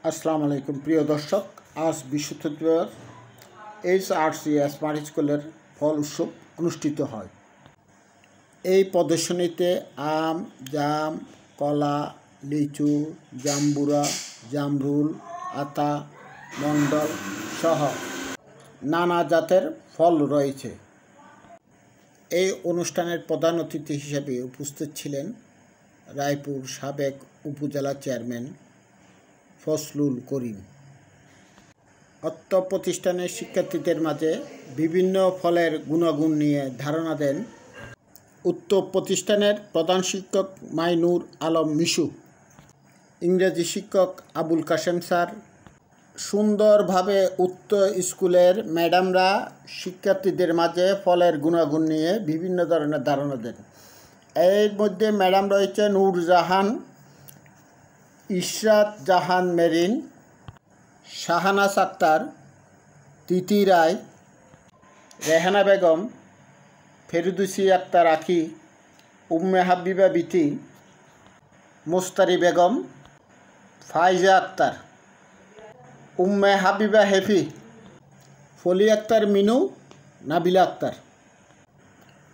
আসসালামু আলাইকুম প্রিয় দর্শক, আজ বৃহস্পতিবার HRC স্মার্ট স্কুলের ফল উৎসব অনুষ্ঠিত হয়। এই প্রদর্শনীতে আম, জাম, কলা, লিচু, জাম্বুরা, জামরুল, আতা, মন্ডল সহ নানা জাতের ফল রয়েছে। এই অনুষ্ঠানের প্রধান অতিথি হিসেবে উপস্থিত ছিলেন রায়পুর সাবেক উপজেলা চেয়ারম্যান ফজলুল করিম। অত্র প্রতিষ্ঠানের শিক্ষার্থীদের মাঝে বিভিন্ন ফলের গুণাগুণ নিয়ে ধারণা দেন উক্ত প্রতিষ্ঠানের প্রধান শিক্ষক মাইনুর আলম মিশু, ইংরেজি শিক্ষক আবুল কাশেম স্যার। সুন্দরভাবে উক্ত স্কুলের ম্যাডামরা শিক্ষার্থীদের মাঝে ফলের গুণাগুণ নিয়ে বিভিন্ন ধরনের ধারণা দেন। এর মধ্যে ম্যাডাম রয়েছে নূরজাহান, ইশরাত জাহান মেরিন, শাহানাজ আক্তার, তিথি রায়, রেহানা বেগম, ফেরদৌসী আক্তার আখি, উম্মে হাবিবা বিথি, মোস্তারি বেগম, ফাইজা আক্তার, উম্মে হাবিবা হেফি, ফলি আক্তার মিনু, নাবিলা আক্তার।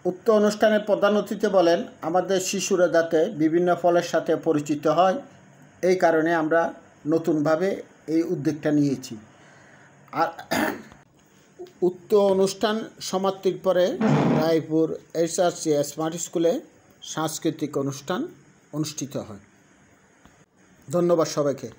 উক্ত অনুষ্ঠানের প্রধান অতিথি বলেন, আমাদের শিশুরা যাতে বিভিন্ন ফলের সাথে পরিচিত হয়, এই কারণে আমরা নতুনভাবে এই উদ্যোগটা নিয়েছি। আর উক্ত অনুষ্ঠান সমাপ্তির পরে রায়পুর HRC স্মার্ট স্কুলে সাংস্কৃতিক অনুষ্ঠান অনুষ্ঠিত হয়। ধন্যবাদ সবাইকে।